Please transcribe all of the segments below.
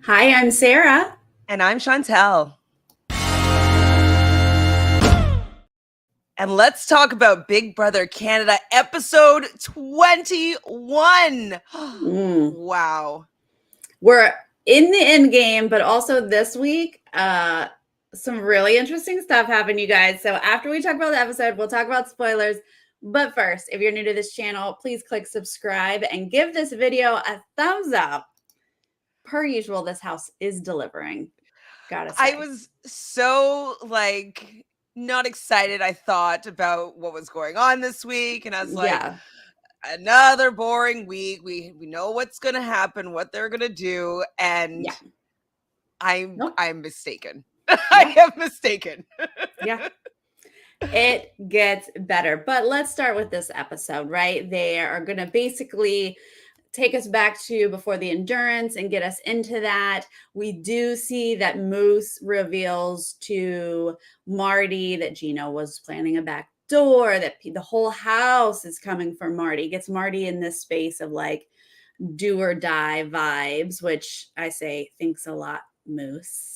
Hi, I'm Sarah. And I'm Chantele. And let's talk about Big Brother Canada episode 21. Wow. We're in the end game, but also this week, some really interesting stuff happened, you guys. So after we talk about the episode, we'll talk about spoilers. But first, if you're new to this channel, please click subscribe and give this video a thumbs up. Per usual, this house is delivering. Gotta say. I was so not excited, I thought, about what was going on this week. And I was like, another boring week. We know what's gonna happen, what they're gonna do, and I'm mistaken. I am mistaken. It gets better. But let's start with this episode, right? They are going to basically take us back to before the endurance and get us into that. We do see that Moose reveals to Marty that Gino was planning a back door, that the whole house is coming for Marty. Gets Marty in this space of like do or die vibes, which I say thanks a lot, Moose.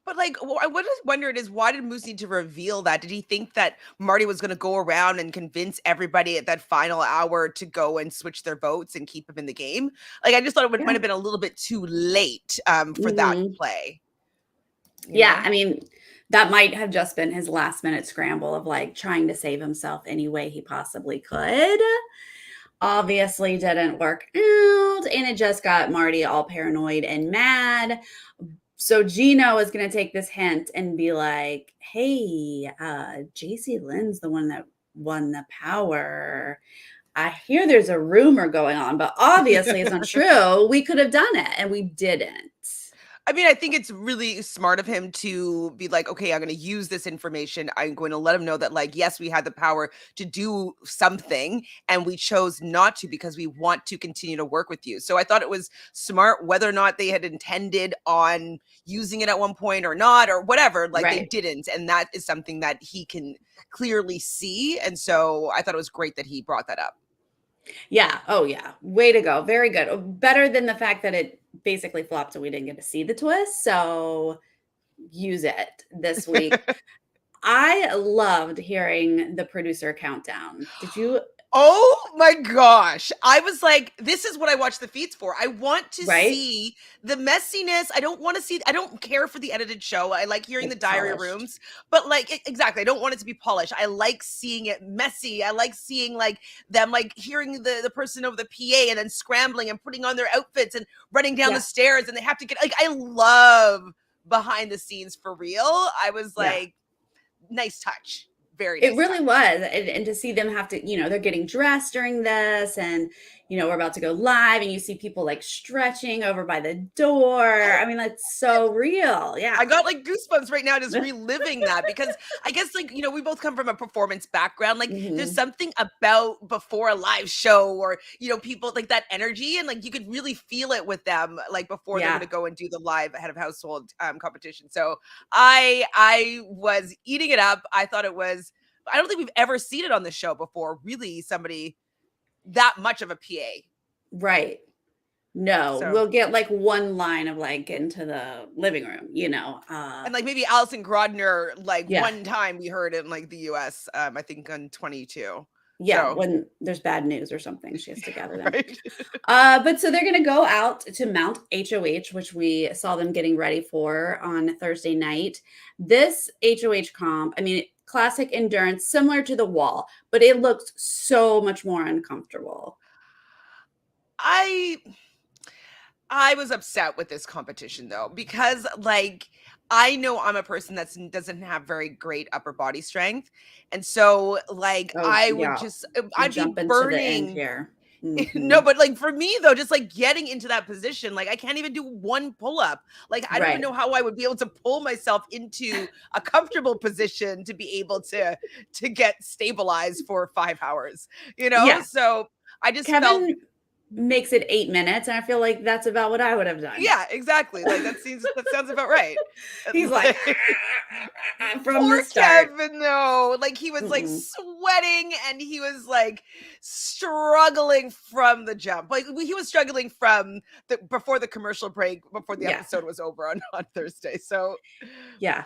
But what I wondered is, why did Moose need to reveal that? Did he think that Marty was going to go around and convince everybody at that final hour to go and switch their votes and keep him in the game? I just thought it might have been a little bit too late for that play. You know? I mean, that might have just been his last minute scramble of like trying to save himself any way he possibly could. Obviously didn't work out, and it just got Marty all paranoid and mad. So Gino is going to take this hint and be like, hey, Jacey-Lynne's the one that won the power. I hear there's a rumor going on, but obviously it's not true. We could have done it, and we didn't. I mean, I think it's really smart of him to be like, okay, I'm going to use this information. I'm going to let him know that, like, yes, we had the power to do something and we chose not to because we want to continue to work with you. So I thought it was smart, whether or not they had intended on using it at one point or not, or whatever, they didn't. And that is something that he can clearly see. And so I thought it was great that he brought that up. Yeah. Oh, yeah. Way to go. Very good. Better than the fact that it basically flopped, so we didn't get to see the twist. So use it this week. I loved hearing the producer countdown. Did you? Oh my gosh. I was like, this is what I watch the feeds for. I want to see the messiness. I don't care for the edited show. I like hearing the diary rooms, but exactly. I don't want it to be polished. I like seeing it messy. I like seeing them hearing the person over the PA and then scrambling and putting on their outfits and running down the stairs, and they have to get I love behind the scenes for real. I was like, nice touch. It really was. And to see them have to, they're getting dressed during this, and, we're about to go live, and you see people stretching over by the door. I mean, that's so real. Yeah. I got goosebumps right now just reliving that, because I guess we both come from a performance background. There's something about before a live show, or, people that energy, and you could really feel it with them, before they're going to go and do the live head of household competition. So I was eating it up. I thought it was, I don't think we've ever seen it on the show before. Really, somebody that much of a PA. Right. No, we'll get one line of into the living room, and maybe Alison Grodner, one time we heard it in the US, I think on 22. Yeah, so. When there's bad news or something, she has to gather them. But so they're going to go out to Mount HOH, which we saw them getting ready for on Thursday night. This HOH comp, I mean, classic endurance, similar to the wall, but it looked so much more uncomfortable. I was upset with this competition, though, because I know I'm a person that doesn't have very great upper body strength. And so I'd be burning here. No, but for me though, just getting into that position, I can't even do one pull-up. I don't even know how I would be able to pull myself into a comfortable position to be able to get stabilized for 5 hours, So I just felt makes it 8 minutes, and I feel like that's about what I would have done. Yeah, exactly. Like that sounds about right. He's like from Poor the start. Kevin though. Like he was like Mm-mm. sweating and he was like struggling from the jump. Like he was struggling from the before the commercial break, before the Yeah. episode was over on Thursday. So Yeah.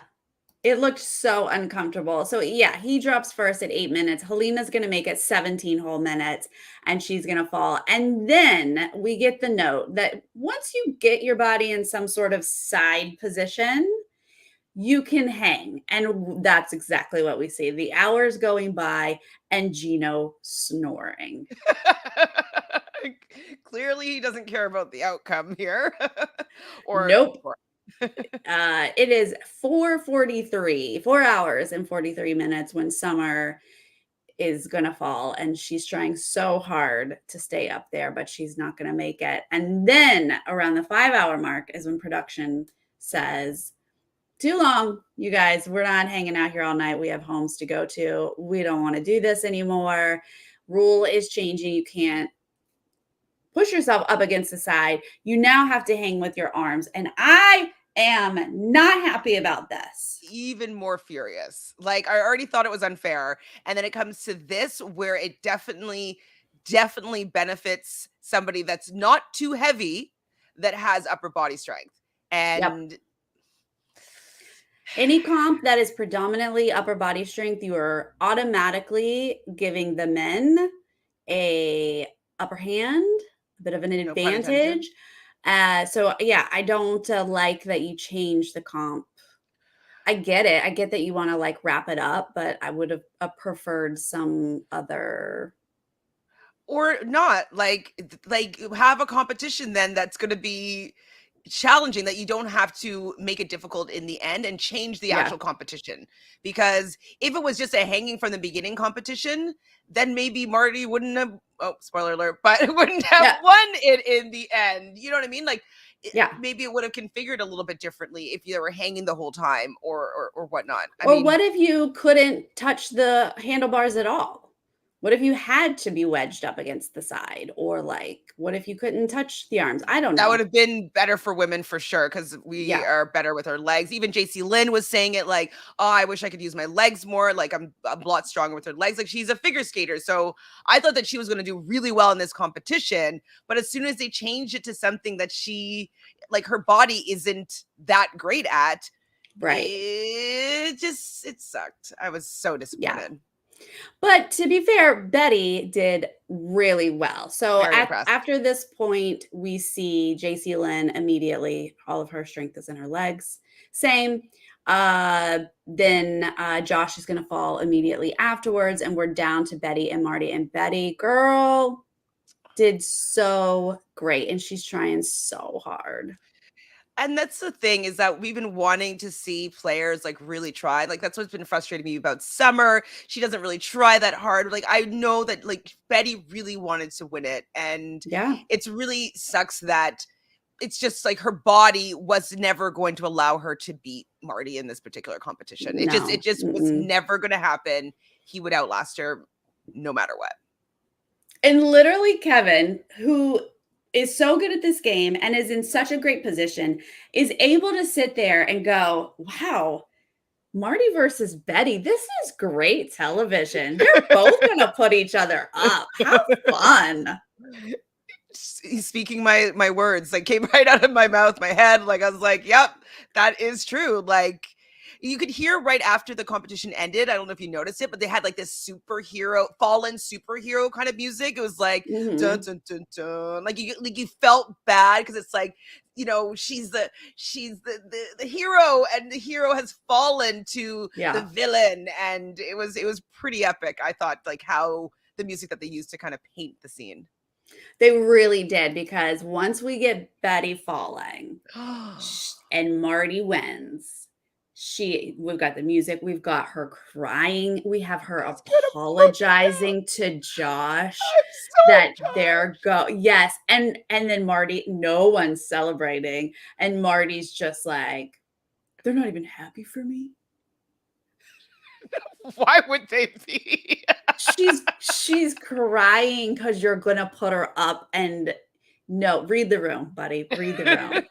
It looked so uncomfortable. So yeah, he drops first at 8 minutes. Helena's going to make it 17 whole minutes and she's going to fall. And then we get the note that once you get your body in some sort of side position, you can hang. And that's exactly what we see. The hours going by and Gino snoring. clearly he doesn't care about the outcome here. or, Nope. or It is 4:43, 4 hours and 43 minutes when Summer is going to fall and she's trying so hard to stay up there, but she's not going to make it. And then around the 5-hour mark is when production says, too long, you guys, we're not hanging out here all night. We have homes to go to. We don't want to do this anymore. Rule is changing. You can't push yourself up against the side. You now have to hang with your arms. And I am not happy about this. Even more furious. Like I already thought it was unfair. And then it comes to this where it definitely benefits somebody that's not too heavy that has upper body strength. And Yep. Any comp that is predominantly upper body strength, you are automatically giving the men a upper hand, a bit of an no pun intended. advantage. So yeah, I don't like that you change the comp. I get it. I get that you want to like wrap it up, but I would have preferred some other. Or not like have a competition then that's going to be challenging, that you don't have to make it difficult in the end and change the Yeah. actual competition. Because if it was just a hanging from the beginning competition, then maybe Marty wouldn't have, oh, spoiler alert, but wouldn't have won it in the end. You know what I mean? Like, Yeah. maybe it would have configured a little bit differently if you were hanging the whole time or whatnot. I Or mean, what if you couldn't touch the handlebars at all? What if you had to be wedged up against the side? Or like, what if you couldn't touch the arms? I don't know. that would have been better for women for sure, because we are better with our legs. Even Jacey-Lynne was saying it like, oh, I wish I could use my legs more. Like I'm a lot stronger with her legs. Like she's a figure skater. So I thought that she was going to do really well in this competition. But as soon as they changed it to something that she, like her body isn't that great at, right, it sucked. I was so disappointed. Yeah. But to be fair, Betty did really well. So after this point, we see Jacey-Lynne immediately. All of her strength is in her legs. Same. Then Josh is going to fall immediately afterwards. And we're down to Betty and Marty. And Betty, girl, did so great. And she's trying so hard. And that's the thing, is that we've been wanting to see players like really try. Like that's what's been frustrating me about Summer. She doesn't really try that hard. Like I know that like Betty really wanted to win it, and it's really sucks that it's just like her body was never going to allow her to beat Marty in this particular competition. It just was never going to happen. He would outlast her no matter what. And literally Kevin, who is so good at this game and is in such a great position, is able to sit there and go, wow, Marty versus Betty, this is great television. They're both going to put each other up. How fun. He's speaking my words, like came right out of my mouth, my head. Like I was like, yep, that is true. Like you could hear right after the competition ended, I don't know if you noticed it, but they had like this fallen superhero kind of music. It was like dun, dun, dun, dun. Like you felt bad because it's like, you know, she's the hero, and the hero has fallen to the villain, and it was pretty epic. I thought, like how the music that they used to kind of paint the scene. They really did, because once we get Betty falling and Marty wins, we've got the music, we've got her crying, we have her apologizing to Josh that yes, and then Marty, no one's celebrating, and Marty's just like, they're not even happy for me. Why would they be? she's crying. crying because you're gonna put her up and no, read the room, buddy. Read the room.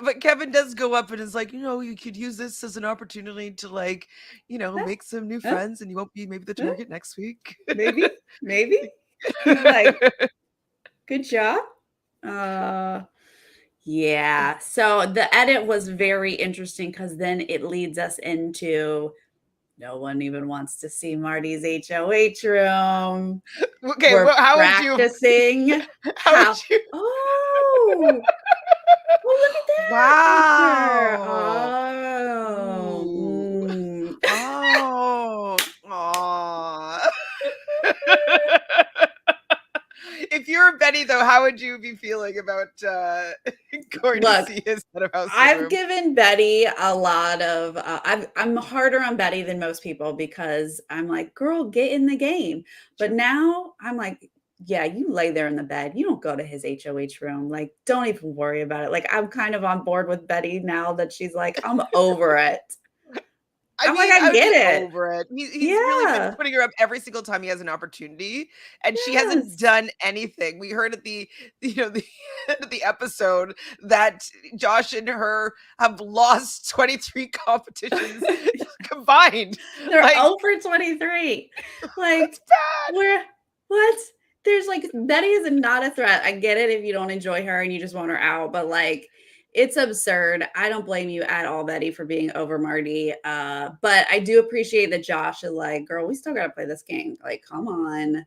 But Kevin does go up and is like, you could use this as an opportunity to like, make some new friends and you won't be maybe the target next week. Maybe. Like, good job. Yeah. So the edit was very interesting because then it leads us into no one even wants to see Marty's HOH room. Okay, We're well, how practicing. would you? Oh, look at that. Wow. Oh. Aw. If you're Betty, though, how would you be feeling about going to see his head of household I've room? given Betty a lot of. I'm harder on Betty than most people because I'm like, girl, get in the game. But now I'm like, yeah, you lay there in the bed. You don't go to his HOH room. Like, don't even worry about it. Like, I'm kind of on board with Betty now that she's like, I'm over it. I get it. Over it. He's really been putting her up every single time he has an opportunity, and she hasn't done anything. We heard at the the end of the episode that Josh and her have lost 23 competitions combined. They're 0 for 23. Like, that's bad. What? There's like Betty is not a threat. I get it if you don't enjoy her and you just want her out, but like it's absurd. I don't blame you at all, Betty, for being over Marty. But I do appreciate that Josh is like, girl, we still got to play this game. Like, come on.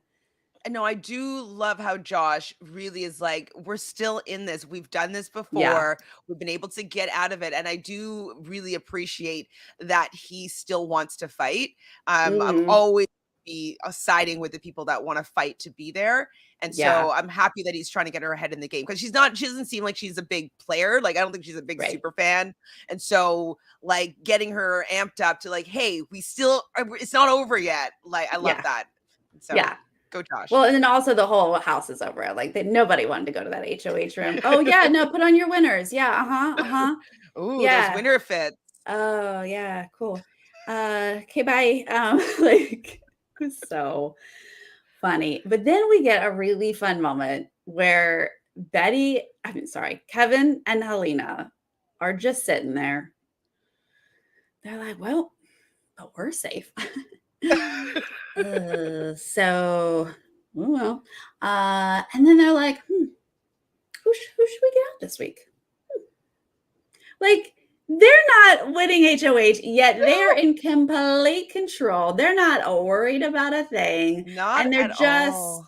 No, I do love how Josh really is like, we're still in this. We've done this before. Yeah. We've been able to get out of it. And I do really appreciate that he still wants to fight. I'm always be siding with the people that want to fight to be there. And so I'm happy that he's trying to get her ahead in the game because she doesn't seem like she's a big player. Like, I don't think she's a big super fan. And so like getting her amped up to like, hey, it's not over yet. Like, I love that. So go Josh. Well, and then also the whole house is over. Like nobody wanted to go to that HOH room. Oh yeah, no, put on your winners. Yeah, Ooh, those winner fits. Oh yeah, cool. Okay, bye. Like it was so funny. But then we get a really fun moment where Kevin and Helena are just sitting there. They're like, well, but we're safe. So, well, and then they're like, who should we get out this week? Like, they're not winning HOH, yet they're in complete control. They're not worried about a thing. Not and they're at just, all.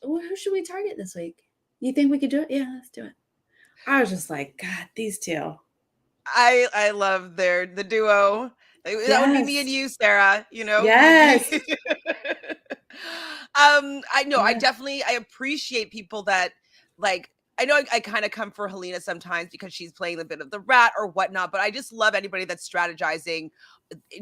Who should we target this week? You think we could do it? Yeah, let's do it. I was just like, God, these two. I love the duo. That would be me and you, Sarah, Yes. I appreciate people that like, I know I kind of come for Helena sometimes because she's playing a bit of the rat or whatnot, but I just love anybody that's strategizing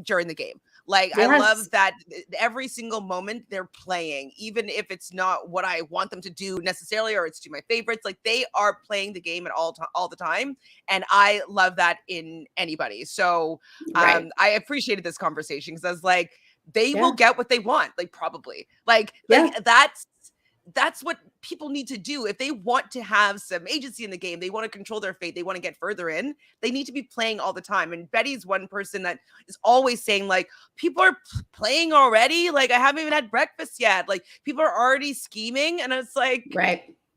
during the game. Like, I love that every single moment they're playing, even if it's not what I want them to do necessarily, or it's to my favorites, like they are playing the game at all the time. And I love that in anybody. So I appreciated this conversation because I was like, they will get what they want, like probably. Like that's what people need to do. If they want to have some agency in the game, they want to control their fate, they want to get further in, they need to be playing all the time. And Betty's one person that is always saying like, people are playing already. Like, I haven't even had breakfast yet. Like, people are already scheming. And it's like,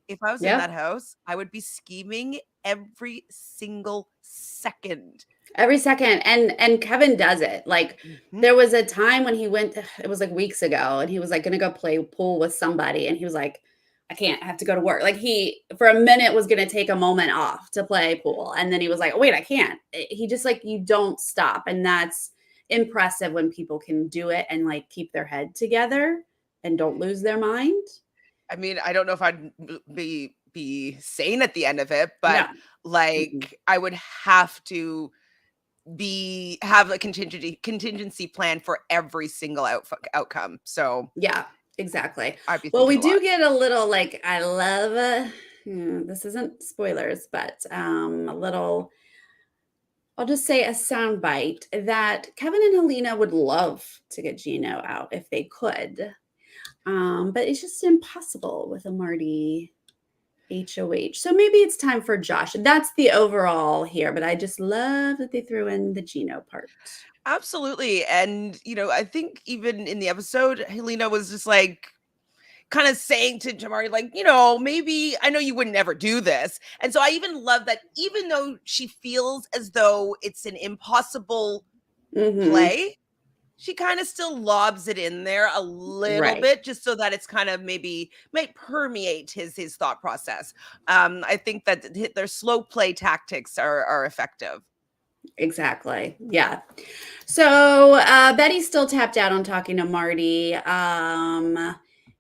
if I was in that house, I would be scheming every single second. Every second. And Kevin does it. Like there was a time when it was like weeks ago, and he was like going to go play pool with somebody. And he was like, I can't, I have to go to work. Like he, for a minute, was going to take a moment off to play pool. And then he was like, oh, wait, I can't. He just like, you don't stop. And that's impressive when people can do it and like keep their head together and don't lose their mind. I mean, I don't know if I'd be sane at the end of it, but like I would have to have a contingency plan for every single outcome. So yeah, exactly. Well, we do get a little like, I love this isn't spoilers, but a little, I'll just say a soundbite that Kevin and Helena would love to get Gino out if they could. But it's just impossible with a Marty HOH. So maybe it's time for Josh. That's the overall here, but I just love that they threw in the Gino part. Absolutely. And, I think even in the episode, Helena was just like, kind of saying to Jamari, like, maybe I know you would never do this. And so I even love that, even though she feels as though it's an impossible play, she kind of still lobs it in there a little bit, just so that it's kind of maybe might permeate his thought process. I think that their slow play tactics are effective. Exactly. Yeah. So Betty's still tapped out on talking to Marty.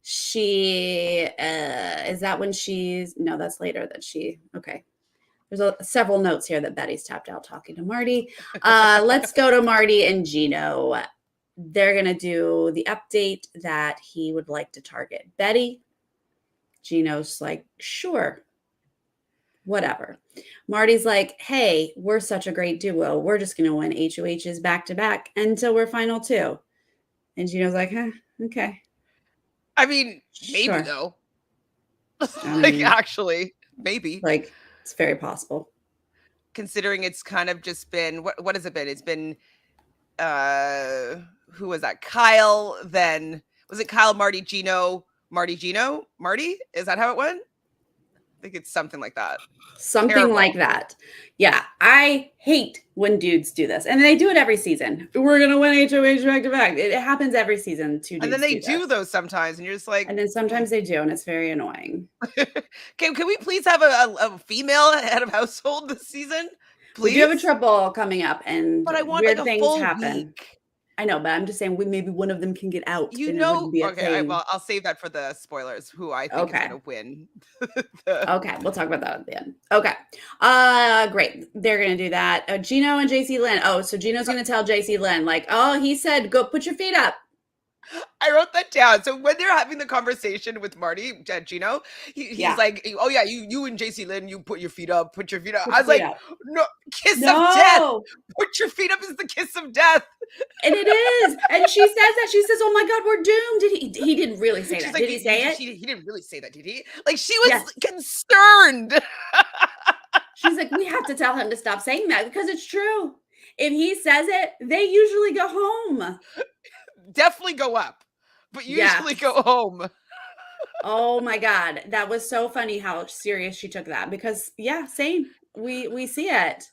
She is that when she's no, that's later that she okay. There's several notes here that Betty's tapped out talking to Marty. Let's go to Marty and Gino. They're going to do the update that he would like to target Betty. Gino's like, sure, whatever. Marty's like, hey, we're such a great duo. We're just going to win HOHs back to back until we're final two. And Gino's like, okay. I mean, maybe though. Actually, maybe. Like, it's very possible. Considering it's kind of just been, what has it been? It's been, who was that? Kyle, then, was it Kyle, Marty, Gino, Marty, Gino? Marty? Is that how it went? I think it's something like that. Something Terrible. Like that. Yeah. I hate when dudes do this. And they do it every season. We're going to win HOH back to back. It happens every season. Two dudes and then they do those sometimes. And you're just like. And then sometimes they do. And it's very annoying. Can we please have a female head of household this season? Please? We do have a trouble coming up. But I want weird things full happen. Week. I know, but I'm just saying maybe one of them can get out. Okay, well, I'll save that for the spoilers, who I think is going to win. Okay, we'll talk about that at the end. Okay, great. They're going to do that. Gino and Jacey-Lynne. Oh, so Gino's going to tell Jacey-Lynne, like, oh, he said, go put your feet up. I wrote that down. So when they're having the conversation with Marty, Gino, he's like, oh yeah, you and Jacey-Lynne, you put your feet up, put your feet up. I was like, no, kiss of death. Put your feet up is the kiss of death. And it is. And she says that. She says, oh my God, we're doomed. He didn't really say that. Like, did he say it? He didn't really say that, did he? Like, she was concerned. She's like, we have to tell him to stop saying that because it's true. If he says it, they usually go home. Definitely go up, but usually go home. Oh my God. That was so funny how serious she took that because same. We see it.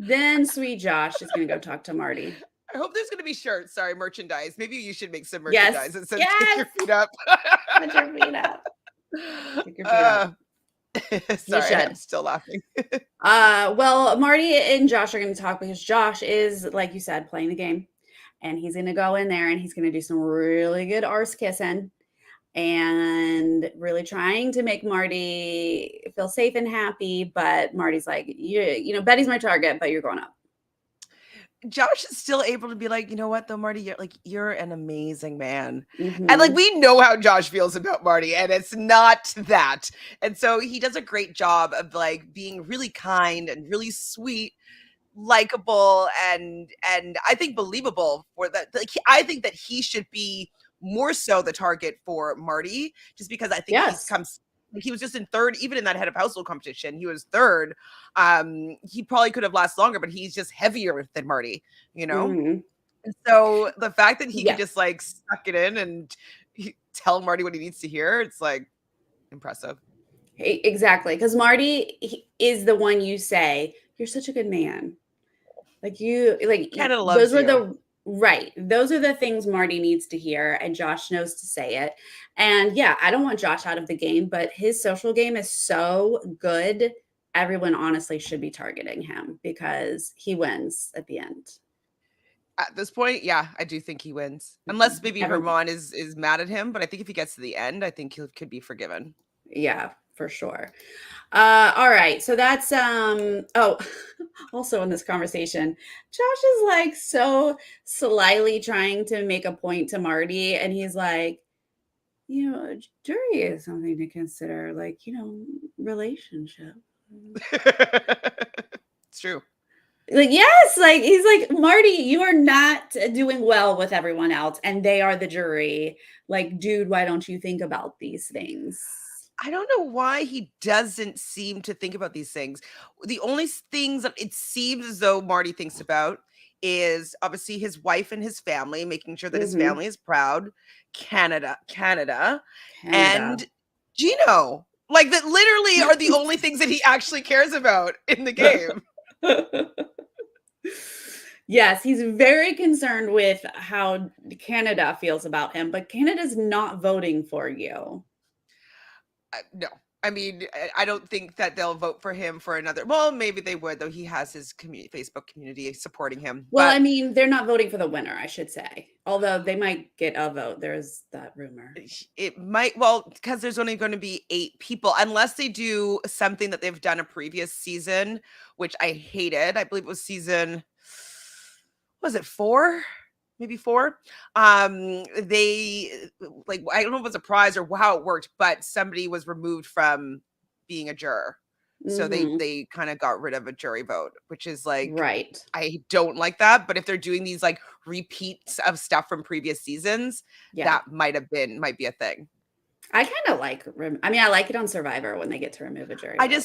Then sweet Josh is going to go talk to Marty. I hope there's going to be shirts. Sorry, merchandise. Maybe you should make some merchandise that says "Get your feet up." Put your feet up. Get your feet up. Sorry, I'm still laughing. Well, Marty and Josh are going to talk because Josh is, like you said, playing the game. And he's going to go in there and he's going to do some really good arse kissing and really trying to make Marty feel safe and happy. But Marty's like, Betty's my target, but you're going up. Josh is still able to be like, you know what, though, Marty, you're an amazing man. Mm-hmm. And like, we know how Josh feels about Marty, and it's not that. And so he does a great job of like being really kind and really sweet, likable, and I think believable for that. Like, I think that he should be more so the target for Marty, just because I think he was just in third, even in that head of household competition. He was third. He probably could have lasted longer, but he's just heavier than Marty, Mm-hmm. And so the fact that he could just like suck it in and tell Marty what he needs to hear, it's like impressive. Exactly, because Marty is the one you say, you're such a good man. Like Canada loves you. Those are the things Marty needs to hear, and Josh knows to say it. And I don't want Josh out of the game, but his social game is so good. Everyone honestly should be targeting him because he wins at the end. At this point, I do think he wins. Unless maybe Herman is mad at him, but I think if he gets to the end, I think he could be forgiven. Yeah, for sure. All right. So that's also in this conversation, Josh is like so slyly trying to make a point to Marty, and he's like, jury is something to consider, like, relationship. It's true. Like, yes, like he's like, Marty, you are not doing well with everyone else, and they are the jury. Like, dude, why don't you think about these things? I don't know why he doesn't seem to think about these things. The only things that it seems as though Marty thinks about is obviously his wife and his family, making sure that his Mm-hmm. family is proud, Canada, Canada. and Gino. Like that literally are the only things that he actually cares about in the game. Yes, he's very concerned with how Canada feels about him, but Canada's not voting for you. No. I mean, I don't think that they'll vote for him for another. Well, maybe they would, though. He has his Facebook community supporting him. Well, But I mean, they're not voting for the winner, I should say. Although they might get a vote. There's that rumor. it might, well, because there's only going to be 8 people, unless they do something that they've done a previous season, which I hated. I believe it was season, was it 4? Maybe 4. They like, I don't know if it was a prize or how it worked, but somebody was removed from being a juror. So Mm-hmm. they kind of got rid of a jury vote, which is like, Right. I don't like that. But if they're doing these like repeats of stuff from previous seasons, Yeah. that might be a thing. I kind of like, I mean, I like it on Survivor when they get to remove a jury I vote.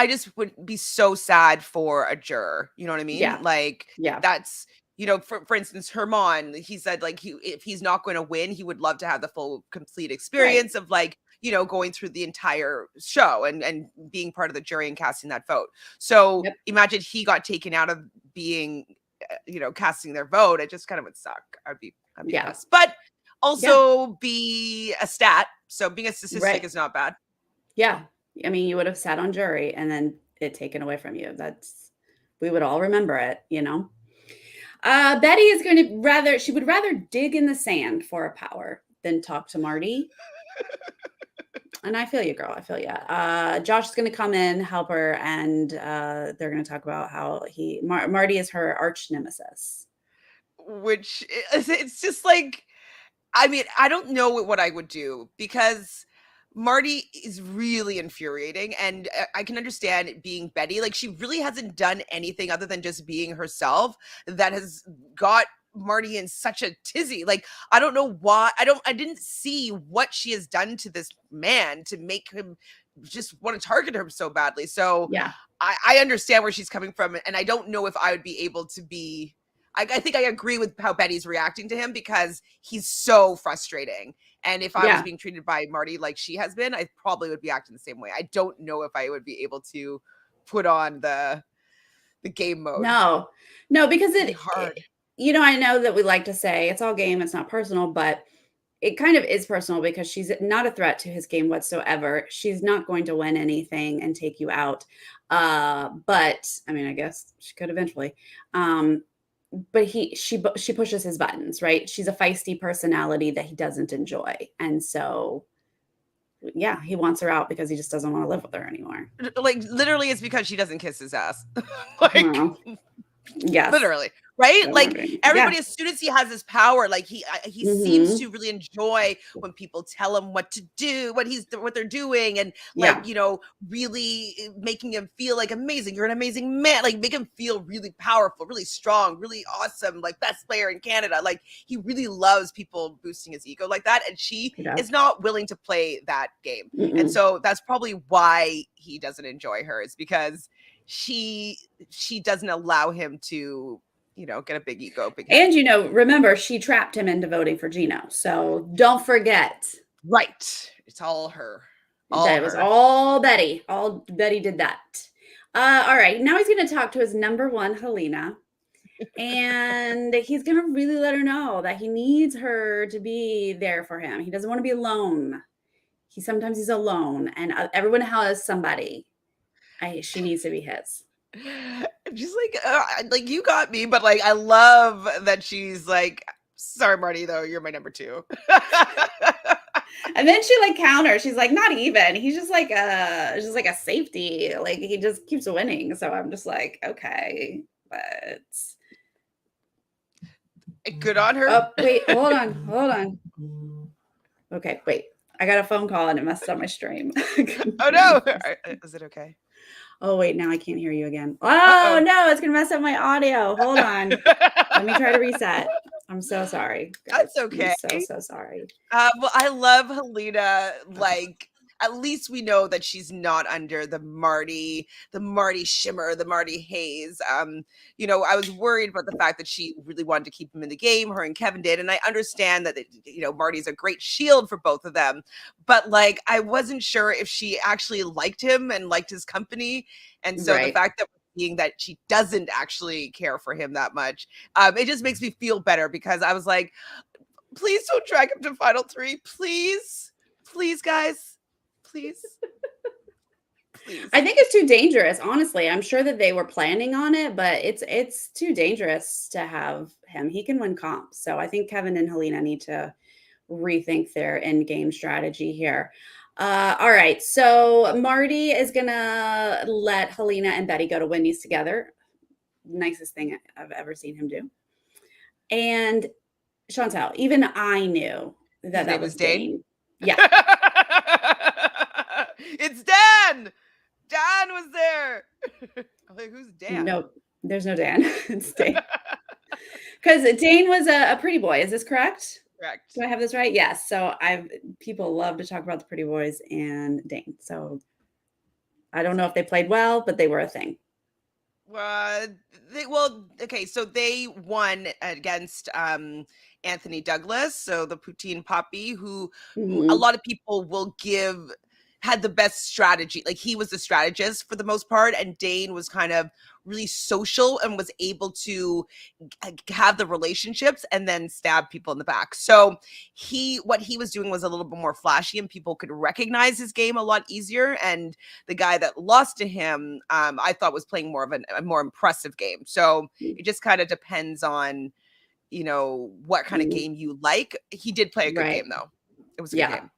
just would be so sad for a juror. You know what I mean? Yeah. Like Yeah. that's, for instance, Herman, he said like if he's not going to win, he would love to have the full complete experience of like, going through the entire show and being part of the jury and casting that vote. So Yep. imagine he got taken out of being, casting their vote. It just kind of would suck. I'd be pissed. But also be a stat. So being a statistic is not bad. Yeah. I mean, you would have sat on jury and then it taken away from you. We would all remember it, Betty is going to she would rather dig in the sand for a power than talk to Marty. And I feel you, girl. I feel you. Josh is going to come in, help her, and they're going to talk about how Marty is her arch nemesis. Which it's just like, I mean, I don't know what I would do because Marty is really infuriating, and I can understand it being Betty. Like, she really hasn't done anything other than just being herself that has got Marty in such a tizzy. Like, I don't know why. I didn't see what she has done to this man to make him just want to target him so badly. So yeah, I understand where she's coming from, and I don't know if I would be able to be. I think I agree with how Betty's reacting to him because he's so frustrating. And if I was being treated by Marty like she has been, I probably would be acting the same way. I don't know if I would be able to put on the game mode. No, because it's hard. I know that we like to say it's all game, it's not personal, but it kind of is personal because she's not a threat to his game whatsoever. She's not going to win anything and take you out. But I mean, I guess she could eventually. But she pushes his buttons, right? She's a feisty personality that he doesn't enjoy. And so yeah, he wants her out because he just doesn't want to live with her anymore. Like, literally, it's because she doesn't kiss his ass. Like, yes. Literally. Right? Like, everybody, as soon as he has his power, like he seems to really enjoy when people tell him what to do, what they're doing, and like, really making him feel like amazing. You're an amazing man. Like, make him feel really powerful, really strong, really awesome, like best player in Canada. Like, he really loves people boosting his ego like that, and she is not willing to play that game. And so that's probably why he doesn't enjoy her, is because she doesn't allow him to get a big ego. And, remember, she trapped him into voting for Gino. So don't forget. Right. It's all her. It was all Betty. All Betty did that. All right. Now he's going to talk to his number one, Helena. And he's going to really let her know that he needs her to be there for him. He doesn't want to be alone. Sometimes he's alone. And everyone has somebody. She needs to be his. Just like you got me, but like I love that she's like, sorry, Marty, though, you're my number 2. And then she like counters. She's like, not even. He's just like a safety. Like, he just keeps winning. So I'm just like, okay, but good on her. Oh, wait, hold on. Okay, wait. I got a phone call and it messed up my stream. Oh no. Is it okay? Oh, wait, now I can't hear you again. Oh, no, it's going to mess up my audio. Hold on. Let me try to reset. I'm so sorry, guys. That's okay. I'm so sorry. Well, I love Helena. Okay. Like, at least we know that she's not under the Marty shimmer, the Marty haze. You know, I was worried about the fact that she really wanted to keep him in the game. Her and Kevin did, and I understand that you know Marty's a great shield for both of them. But like, I wasn't sure if she actually liked him and liked his company, and so the fact that we're seeing that she doesn't actually care for him that much, it just makes me feel better because I was like, please don't drag him to final 3. Please. Please, guys. Please. Please. I think it's too dangerous, honestly. I'm sure that they were planning on it, but it's too dangerous to have him. He can win comps. So I think Kevin and Helena need to rethink their end game strategy here. All right. So Marty is going to let Helena and Betty go to Wendy's together. Nicest thing I've ever seen him do. And Chantele, even I knew that was Dane. Yeah. It's Dan. Dan was there. I'm like, who's Dan? Nope. There's no Dan. It's Dane. Because Dane was a pretty boy. Is this correct? Correct. Do I have this right? Yes. So people love to talk about the pretty boys and Dane. So I don't know if they played well, but they were a thing. Okay, so they won against Anthony Douglas, so the poutine poppy, who a lot of people will give had the best strategy. Like, he was the strategist for the most part, and Dane was kind of really social and was able to have the relationships and then stab people in the back. So what he was doing was a little bit more flashy, and people could recognize his game a lot easier. And the guy that lost to him, I thought was playing more of a more impressive game. So it just kind of depends on, you know, what kind of game you like. He did play a good game, though. It was a good game.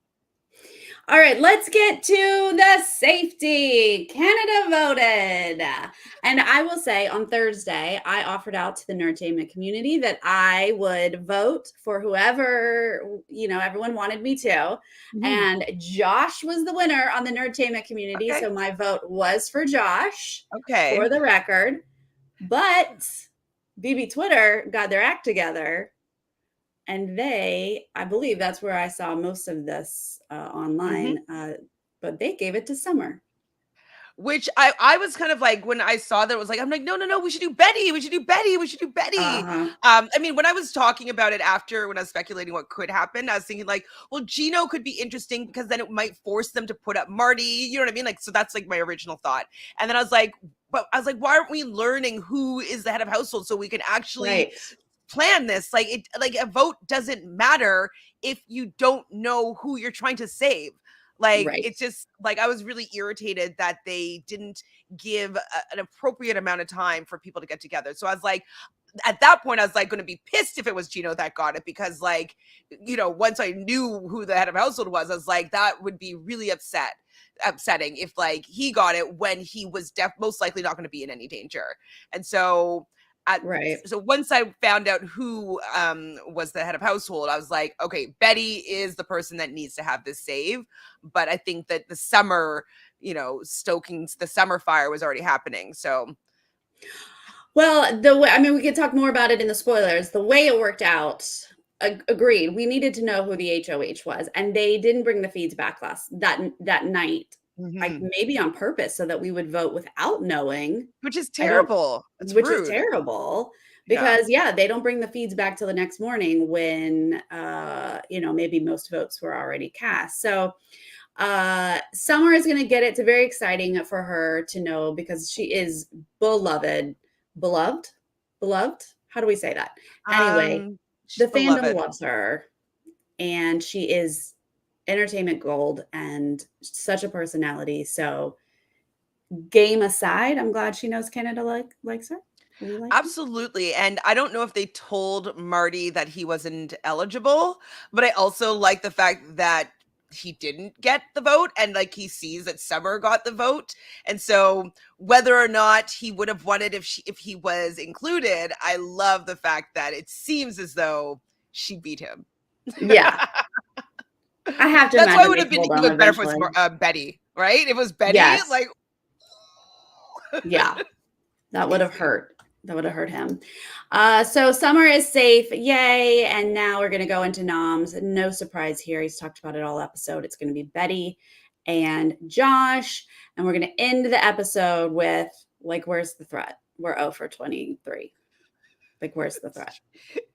All right, let's get to the safety. Canada voted. And I will say on Thursday, I offered out to the Nerdtainment community that I would vote for whoever, you know, everyone wanted me to. And Josh was the winner on the Nerdtainment community. So my vote was for Josh, for the record. But BB Twitter got their act together. And I believe that's where I saw most of this online, but they gave it to Summer. Which I was kind of like, when I saw that, it was like, I'm like, no, we should do Betty. We should do Betty. We should do Betty. I mean, when I was talking about it after, when I was speculating what could happen, I was thinking like, well, Gino could be interesting because then it might force them to put up Marty. You know what I mean? Like, so that's like my original thought. And then I was like, why aren't we learning who is the head of household so we can actually plan this? Like a vote doesn't matter if you don't know who you're trying to save. Like, it's just like, I was really irritated that they didn't give an appropriate amount of time for people to get together. So I was like, at that point, I was like going to be pissed if it was Gino that got it, because like, you know, once I knew who the head of household was, I was like, that would be really upsetting if like he got it when he was most likely not going to be in any danger. And so so once I found out who was the head of household, I was like, okay, Betty is the person that needs to have this save. But I think that the summer, you know, stoking the summer fire was already happening. So, well, we could talk more about it in the spoilers. The way it worked out, agreed. We needed to know who the HOH was, and they didn't bring the feeds back that night. Like, maybe on purpose, so that we would vote without knowing, which is terrible. It's terrible because they don't bring the feeds back till the next morning when you know, maybe most votes were already cast. So Summer is going to get it. It's very exciting for her to know, because she is beloved. How do we say that? Anyway, the fandom loves her, and she is entertainment gold and such a personality. So game aside, I'm glad she knows Canada likes her. Absolutely. And I don't know if they told Marty that he wasn't eligible, but I also like the fact that he didn't get the vote, and like, he sees that Summer got the vote. And so whether or not he would have won it if he was included, I love the fact that it seems as though she beat him. Yeah. I have to. That's why it would have been even better if it was Betty, right? It was Betty. Like, Yeah. That would have hurt. That would have hurt him. So Summer is safe. Yay. And now we're going to go into noms. No surprise here. He's talked about it all episode. It's going to be Betty and Josh. And we're going to end the episode with, like, where's the threat? We're 0 for 23. Like, where's the threat?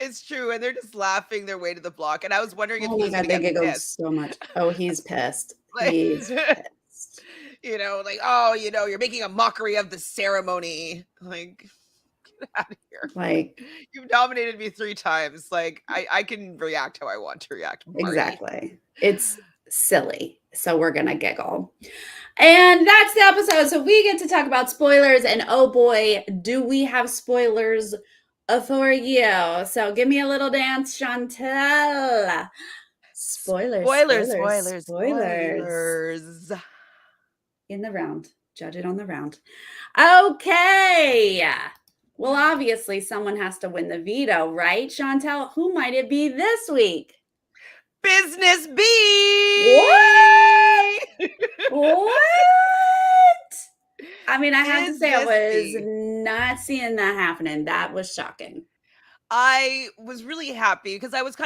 It's true. And they're just laughing their way to the block. And I was wondering if Oh my he's going God, to they get giggled pissed. so much. Oh, he's pissed. Like, He's pissed. you know, like, oh, you know, you're making a mockery of the ceremony. Like, get out of here. Like, you've nominated me 3 times. Like, I can react how I want to react. Marty. Exactly. It's silly. So we're going to giggle. And that's the episode. So we get to talk about spoilers. And oh boy, do we have spoilers for you. So give me a little dance, Chantele. Spoilers. In the round. Judge it on the round. Okay. Well, obviously someone has to win the veto, right, Chantele? Who might it be this week? Business B. What? I mean, I have to say I was not seeing that happening. That was shocking. I was really happy because I was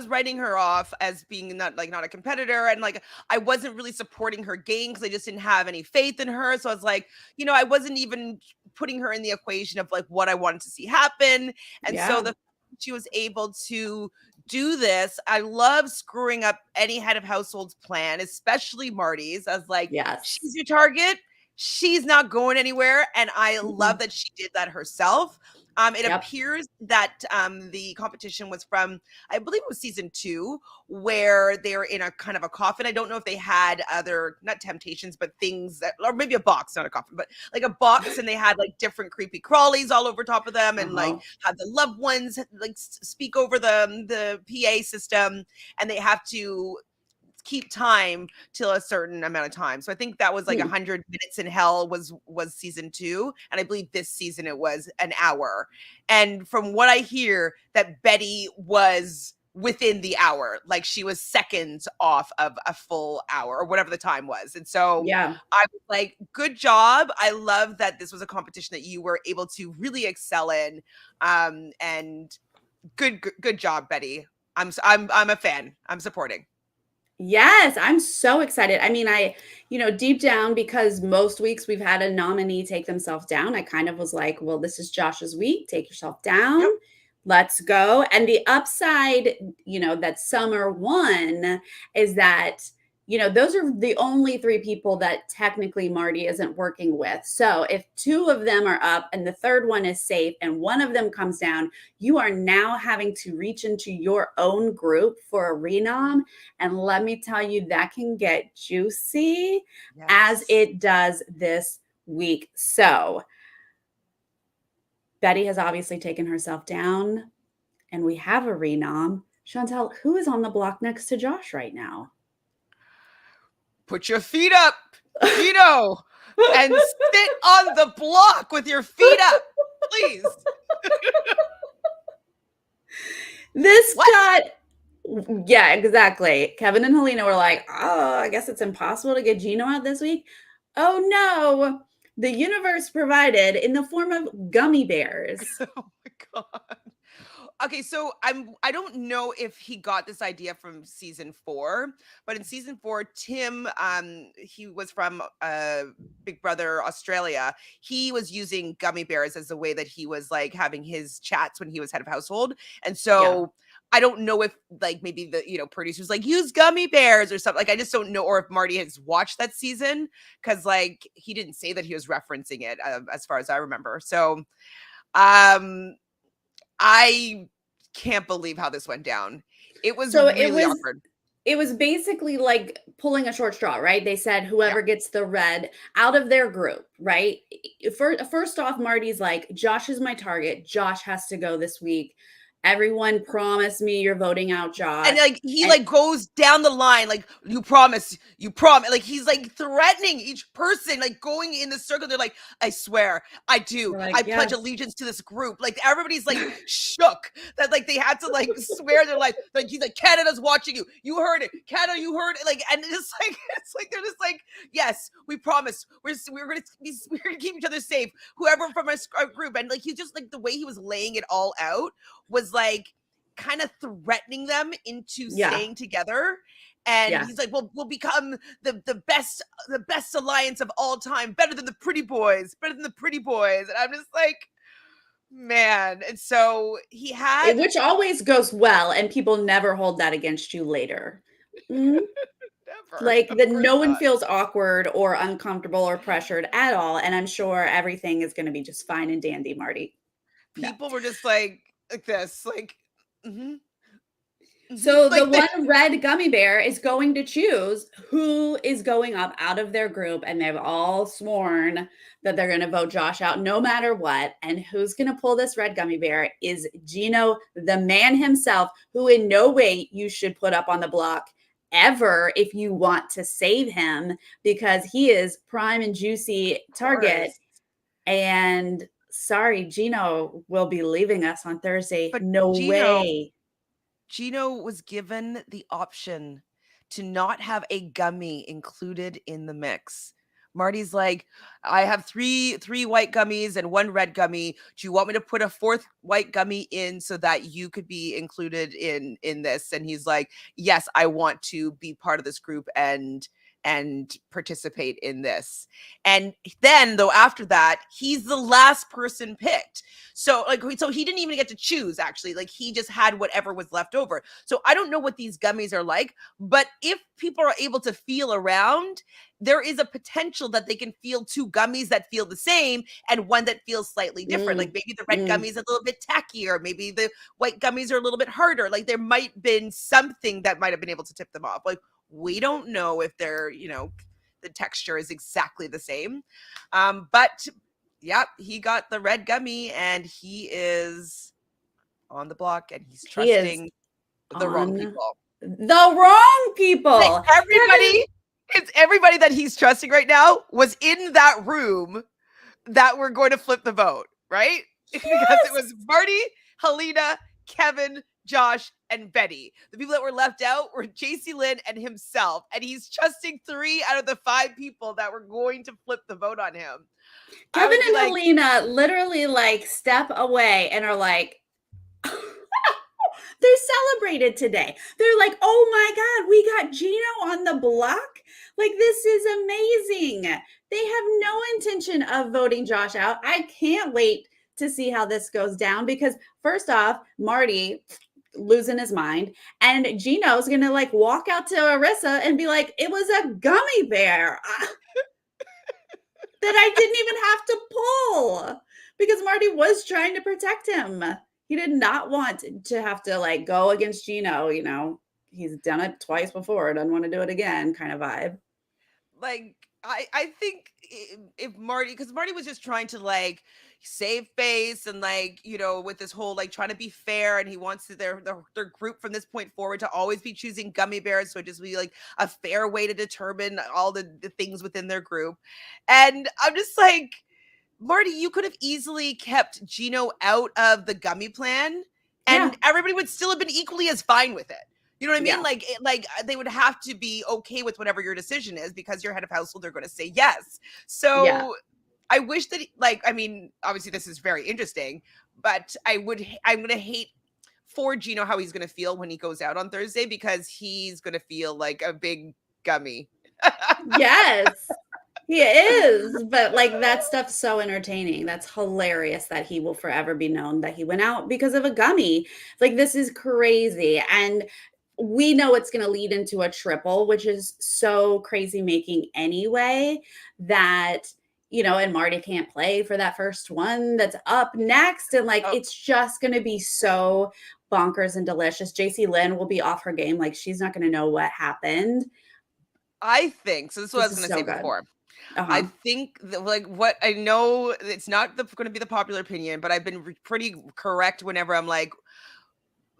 writing her off as being not a competitor, and like I wasn't really supporting her game because I just didn't have any faith in her. So I was like, you know, I wasn't even putting her in the equation of like what I wanted to see happen. And so she was able to do this. I love screwing up any head of household's plan, especially Marty's. I was like, she's your target. She's not going anywhere. And I love that she did that herself. It appears that the competition was from, I believe it was season 2, where they're in a kind of a coffin. I don't know if they had other, not temptations, but things that, or maybe a box, not a coffin, but like a box, and they had like different creepy crawlies all over top of them, and like have the loved ones like speak over the PA system, and they have to keep time till a certain amount of time. So I think that was like 100 minutes in hell was season 2. And I believe this season it was an hour. And from what I hear, that Betty was within the hour, like she was seconds off of a full hour or whatever the time was. And so I was like, good job. I love that this was a competition that you were able to really excel in. And good job, Betty. I'm a fan. I'm supporting. Yes, I'm so excited. I mean, deep down, because most weeks we've had a nominee take themselves down, I kind of was like, well, this is Josh's week. Take yourself down. Yep. Let's go. And the upside, that Summer won is that, those are the only 3 people that technically Marty isn't working with. So if 2 of them are up and the third one is safe and one of them comes down, you are now having to reach into your own group for a renom. And let me tell you, that can get juicy as it does this week. So Betty has obviously taken herself down and we have a renom. Chantele, who is on the block next to Josh right now? Put your feet up, Gino, and sit on the block with your feet up, please. Yeah, exactly. Kevin and Helena were like, oh, I guess it's impossible to get Gino out this week. Oh, no. The universe provided in the form of gummy bears. Oh, my God. Okay, so I don't know if he got this idea from season 4, but in season 4, Tim, he was from Big Brother Australia. He was using gummy bears as a way that he was like having his chats when he was head of household. And so I don't know if like maybe the producers like use gummy bears or something. Like I just don't know, or if Marty has watched that season, because like he didn't say that he was referencing it as far as I remember. So I can't believe how this went down. It was really awkward. It was basically like pulling a short straw, right? They said whoever gets the red out of their group, right? First off, Marty's like, Josh is my target. Josh has to go this week. everyone promise me you're voting out Josh. And like he like goes down the line, like you promise, like he's like threatening each person, like going in the circle. They're like, I swear, I do, like, I pledge allegiance to this group. Like everybody's like shook that like they had to like swear their life. Like he's like, Canada's watching you. You heard it, Canada. You heard it. Like, and it's like they're just like, yes, we promise. We're gonna keep each other safe. Whoever from our group, and like he's just like the way he was laying it all out was like kind of threatening them into staying together. And he's like, we'll become the best alliance of all time, better than the pretty boys. And I'm just like, man. And so he had, which always goes well, and people never hold that against you later. Never. Like that no one feels awkward or uncomfortable or pressured at all, and I'm sure everything is going to be just fine and dandy, Marty. People were just like this, like so like the one red gummy bear is going to choose who is going up out of their group, and they've all sworn that they're going to vote Josh out no matter what. And who's going to pull this red gummy bear is Gino, the man himself, who in no way you should put up on the block ever if you want to save him, because he is prime and juicy target. And sorry, Gino will be leaving us on Thursday. But no way. Gino was given the option to not have a gummy included in the mix. Marty's like, I have three white gummies and one red gummy. Do you want me to put a fourth white gummy in so that you could be included in this? And he's like, yes, I want to be part of this group and participate in this. And then though, after that, he's the last person picked. So he didn't even get to choose, actually. Like he just had whatever was left over. So I don't know what these gummies are like, but if people are able to feel around, there is a potential that they can feel two gummies that feel the same and one that feels slightly different. Like maybe the red gummy is a little bit tackier, maybe the white gummies are a little bit harder. Like there might been something that might have been able to tip them off. Like we don't know if they're, the texture is exactly the same. But yeah, he got the red gummy and he is on the block and he's trusting the wrong people. The wrong people. Like everybody that he's trusting right now was in that room that we're going to flip the vote, right? Yes. Because it was Marty, Helena, Kevin, Josh, and Betty. The people that were left out were Jacey-Lynne and himself. And he's trusting 3 out of the 5 people that were going to flip the vote on him. Kevin and Helena literally like step away and are like, they're celebrated today. They're like, oh my God, we got Gino on the block. Like, this is amazing. They have no intention of voting Josh out. I can't wait to see how this goes down, because first off, Marty losing his mind, and Gino's gonna like walk out to Arisa and be like, it was a gummy bear that I didn't even have to pull, because Marty was trying to protect him. He did not want to have to like go against Gino. He's done it twice before, doesn't want to do it again kind of vibe. Like, I think if Marty, because Marty was just trying to like save face and like, with this whole like trying to be fair, and he wants their group from this point forward to always be choosing gummy bears, so it just be like a fair way to determine all the things within their group. And I'm just like, Marty, you could have easily kept Gino out of the gummy plan and everybody would still have been equally as fine with it. You know what I mean? Yeah. Like they would have to be okay with whatever your decision is, because you're head of household, they're going to say yes. So I wish that, obviously this is very interesting, but I'm going to hate for Gino how he's going to feel when he goes out on Thursday, because he's going to feel like a big gummy. Yes. He is, but like that stuff's so entertaining. That's hilarious that he will forever be known that he went out because of a gummy. Like, this is crazy. And we know it's going to lead into a triple, which is so crazy making anyway, that, and Marty can't play for that first one that's up next. And like, it's just going to be so bonkers and delicious. Jacey-Lynne will be off her game. Like, she's not going to know what happened. I think so. This is what I was going to say before. I think that, like, what I know, it's not going to be the popular opinion, but I've been pretty correct whenever I'm like,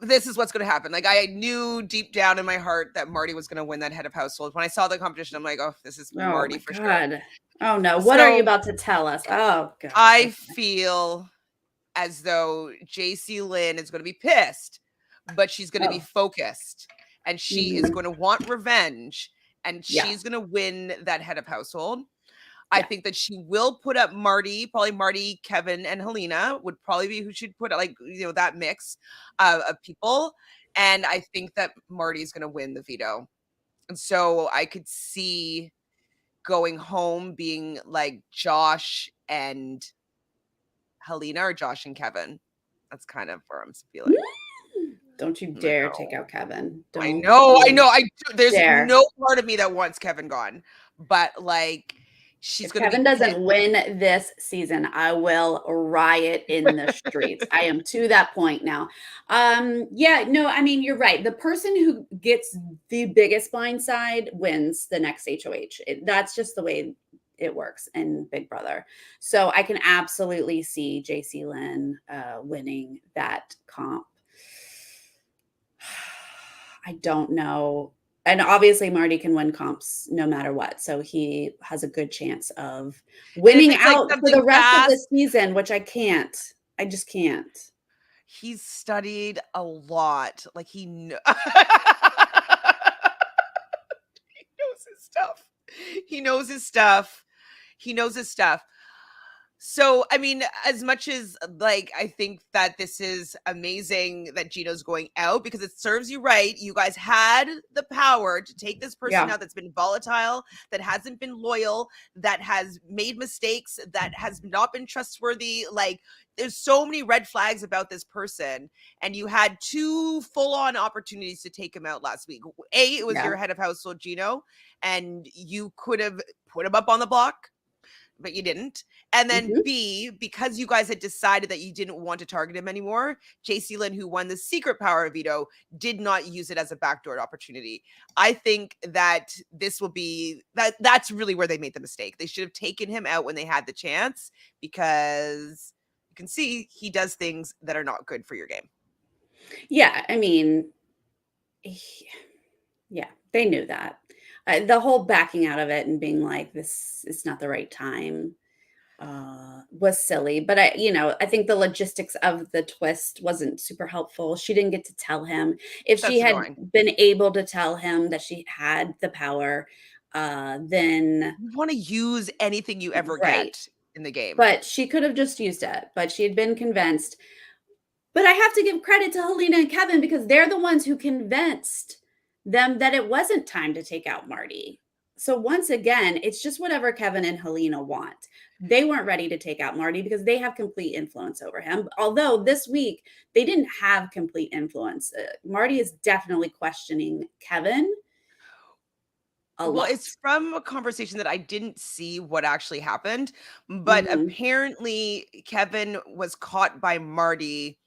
this is what's going to happen. Like, I knew deep down in my heart that Marty was going to win that head of household. When I saw the competition, I'm like, oh, this is Marty for sure. Oh no, what are you about to tell us? Oh god. I feel as though Jacey-Lynne is going to be pissed, but she's going to be focused, and she is going to want revenge, and she's going to win that head of household. I think that she will put up Marty, probably Marty, Kevin, and Helena would probably be who she'd put, like, you know, that mix of people. And I think that Marty's going to win the veto. And so I could see going home being like Josh and Helena or Josh and Kevin. That's kind of where I'm feeling. Don't you dare take out Kevin. I know. There's no part of me that wants Kevin gone. But like, if Kevin doesn't win this season, I will riot in the streets. I am to that point now. Yeah, no, I mean, you're right. The person who gets the biggest blind side wins the next HOH. That's just the way it works in Big Brother. So I can absolutely see Jacey-Lynne winning that comp. I don't know. And obviously Marty can win comps no matter what. So he has a good chance of winning out for the rest of the season, which I can't. I just can't. He's studied a lot. Like he knows his stuff. He knows his stuff. He knows his stuff. So, I mean, as much as like, I think that this is amazing that Gino's going out because it serves you right. You guys had the power to take this person out that's been volatile, that hasn't been loyal, that has made mistakes, that has not been trustworthy. Like, there's so many red flags about this person. And you had 2 full-on opportunities to take him out last week. A, it was your head of household, Gino, and you could have put him up on the block, but you didn't. And then B, because you guys had decided that you didn't want to target him anymore, Jacey-Lynne, who won the secret power of veto, did not use it as a backdoor opportunity. I think that this will be, that's really where they made the mistake. They should have taken him out when they had the chance, because you can see he does things that are not good for your game. Yeah, I mean, yeah, they knew that. The whole backing out of it and being like, this is not the right time was silly. But I think the logistics of the twist wasn't super helpful. She didn't get to tell him. If she had been able to tell him that she had the power, then you want to use anything you ever get in the game. But she could have just used it, but she had been convinced. But I have to give credit to Helena and Kevin because they're the ones who convinced them that it wasn't time to take out Marty. So once again, it's just whatever Kevin and Helena want. They weren't ready to take out Marty because they have complete influence over him. Although this week they didn't have complete influence. Marty is definitely questioning Kevin a lot. It's from a conversation that I didn't see what actually happened, but apparently Kevin was caught by Marty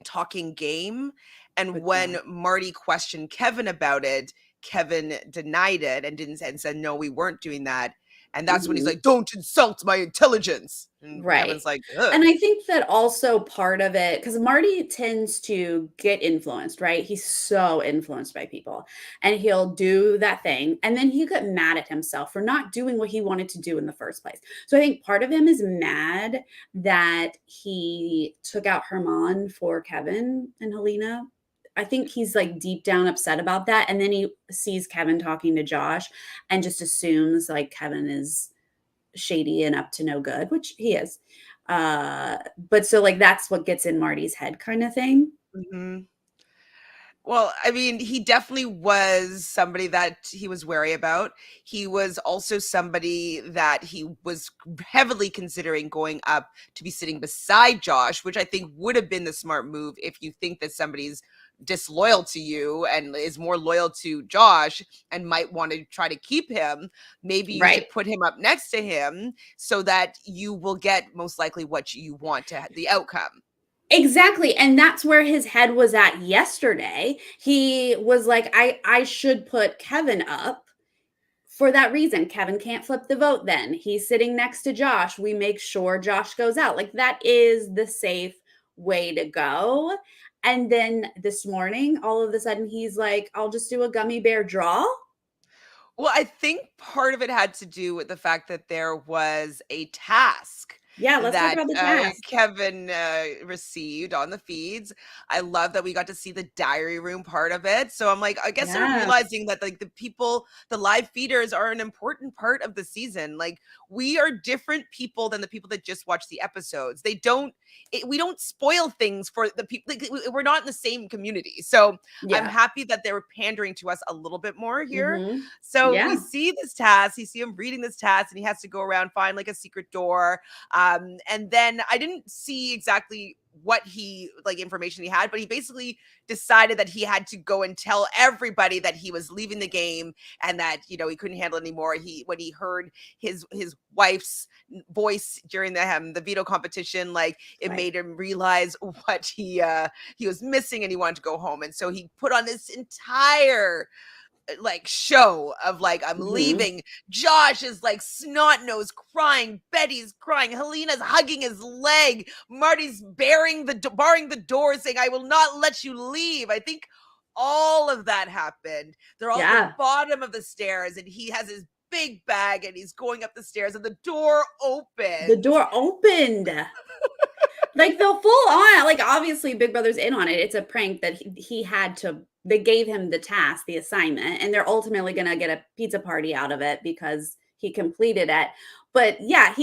talking game. And when Marty questioned Kevin about it, Kevin denied it and said, no, we weren't doing that. And that's when he's like, don't insult my intelligence. And Kevin's like, ugh. And I think that also part of it, because Marty tends to get influenced, right? He's so influenced by people and he'll do that thing. And then he'll get mad at himself for not doing what he wanted to do in the first place. So I think part of him is mad that he took out Herman for Kevin and Helena. I think he's like deep down upset about that. And then he sees Kevin talking to Josh and just assumes like Kevin is shady and up to no good, which he is. But so like, that's what gets in Marty's head kind of thing. Well, I mean, he definitely was somebody that he was wary about. He was also somebody that he was heavily considering going up to be sitting beside Josh, which I think would have been the smart move if you think that somebody's disloyal to you and is more loyal to Josh and might want to try to keep him. Maybe you should put him up next to him so that you will get most likely what you want to the outcome. Exactly. And that's where his head was at yesterday. He was like, I should put Kevin up for that reason. Kevin can't flip the vote then. He's sitting next to Josh. We make sure Josh goes out. Like that is the safe way to go. And then this morning, all of a sudden, he's like, I'll just do a gummy bear draw. Well, I think part of it had to do with the fact that there was a task Yeah, let's talk that about the task. Kevin received on the feeds. I love that we got to see the diary room part of it. So I'm like, I guess they're realizing that like the people, the live feeders are an important part of the season. Like we are different people than the people that just watch the episodes. We don't spoil things for the people. Like, we're not in the same community. So I'm happy that they were pandering to us a little bit more here. So we see this task, you see him reading this task and he has to go around, find like a secret door. And then I didn't see exactly what information he had, but he basically decided that he had to go and tell everybody that he was leaving the game and that, he couldn't handle it anymore. When he heard his wife's voice during the veto competition, like it made him realize what he was missing and he wanted to go home. And so he put on this entire like show of like I'm leaving. Josh is like snot nose crying, Betty's crying, Helena's hugging his leg, Marty's barring the door saying I will not let you leave. I think all of that happened. They're all at the bottom of the stairs and he has his big bag and he's going up the stairs and the door opened. Like the full on, like obviously Big Brother's in on it. It's a prank that he had to, they gave him the task, the assignment, and they're ultimately going to get a pizza party out of it because he completed it. But yeah,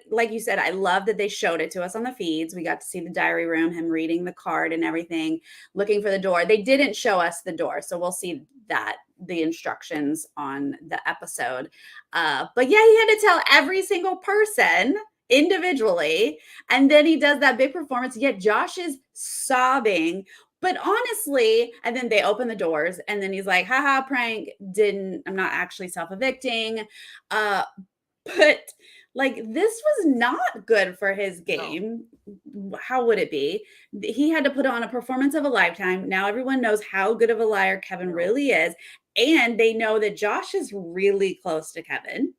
like you said, I love that they showed it to us on the feeds. We got to see the diary room, him reading the card and everything, looking for the door. They didn't show us the door. So we'll see the instructions on the episode. But yeah, he had to tell every single person individually, and then he does that big performance, yet Josh is sobbing. But honestly, and then they open the doors and then he's like, haha, prank, I'm not actually self-evicting. But like this was not good for his game. No. How would it be? He had to put on a performance of a lifetime. Now everyone knows how good of a liar Kevin really is. And they know that Josh is really close to Kevin.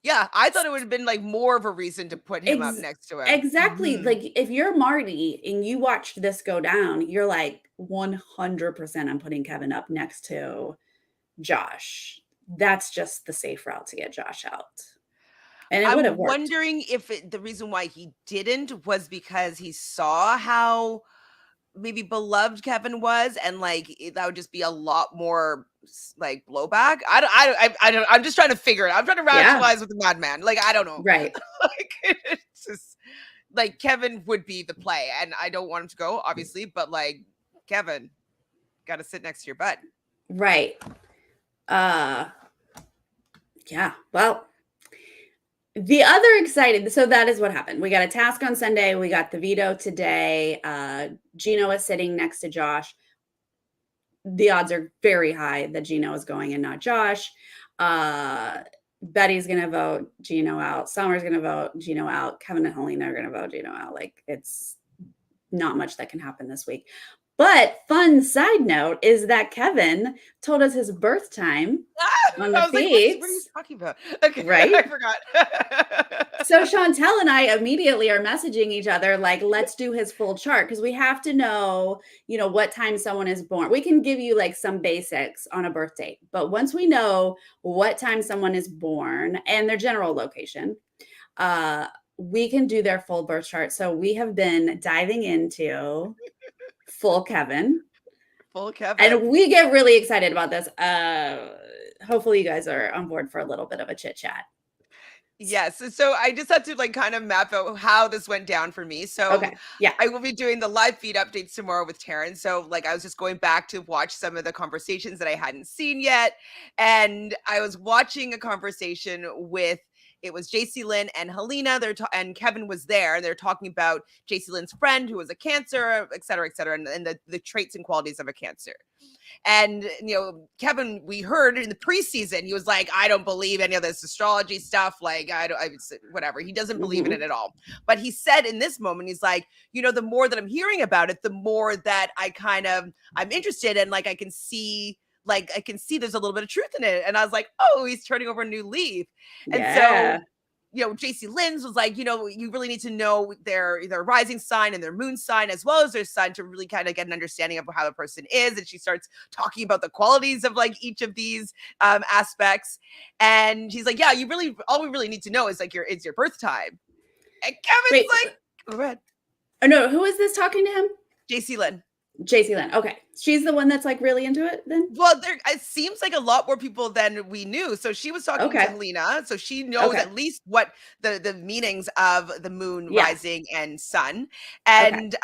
Yeah, I thought it would have been like more of a reason to put him up next to him. Exactly. Like if you're Marty and you watched this go down, you're like 100% I'm putting Kevin up next to Josh. That's just the safe route to get Josh out. And it would have worked. I'm wondering if the reason why he didn't was because he saw how maybe beloved Kevin was, and like that would just be a lot more like blowback. I'm just trying to figure it. I'm trying to rationalize with the madman. Like I don't know. Right. Like it's just like Kevin would be the play, and I don't want him to go, obviously, but like Kevin, got to sit next to your butt. Right. Yeah. Well. The other excited, so that is what happened. We got a task on Sunday. We got the veto today. Gino is sitting next to Josh. The odds are very high that Gino is going and not Josh. Betty's going to vote Gino out. Summer's going to vote Gino out. Kevin and Helena are going to vote Gino out. Like it's not much that can happen this week. But fun side note is that Kevin told us his birth time on the feeds. Like, what are you talking about? Okay, right? I forgot. So Chantele and I immediately are messaging each other like, let's do his full chart because we have to know, what time someone is born. We can give you like some basics on a birth date, but once we know what time someone is born and their general location, we can do their full birth chart. So we have been diving into full Kevin. And we get really excited about this. Hopefully you guys are on board for a little bit of a chit chat. Yes. So I just had to like kind of map out how this went down for me. So okay. Yeah, I will be doing the live feed updates tomorrow with Taryn. So like I was just going back to watch some of the conversations that I hadn't seen yet. And I was watching a conversation with it was Jacey-Lynne and Helena. And Kevin was there, and they're talking about Jacey-Lynne's friend who was a Cancer, et cetera, and the traits and qualities of a Cancer. And, Kevin, we heard in the preseason, he was like, I don't believe any of this astrology stuff. Like, whatever. He doesn't believe in it at all. But he said in this moment, he's like, the more that I'm hearing about it, the more that I'm interested and like, I can see there's a little bit of truth in it. And I was like, oh, he's turning over a new leaf. And so Jacey-Lynne's was like, you really need to know their rising sign and their moon sign as well as their sun to really kind of get an understanding of how the person is. And she starts talking about the qualities of like each of these aspects. And she's like, yeah, all we really need to know is like your birth time. And Kevin's like, go ahead. Oh no, who is this talking to him? Jacey-Lynne. Jacey-Lynne. Okay. She's the one that's like really into it then? Well, it seems like a lot more people than we knew. So she was talking to Helena. So she knows at least what the meanings of the moon, rising, and sun. And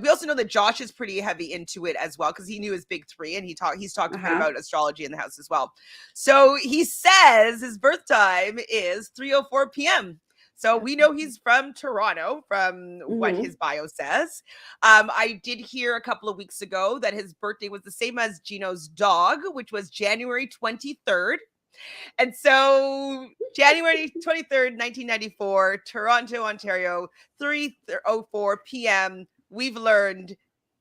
we also know that Josh is pretty heavy into it as well because he knew his big three and he's talked a bit about astrology in the house as well. So he says his birth time is 3:04 p.m. So we know he's from Toronto from what his bio says. I did hear a couple of weeks ago that his birthday was the same as Gino's dog, which was January 23rd. And so January 23rd, 1994, Toronto, Ontario, 3:04 p.m. We've learned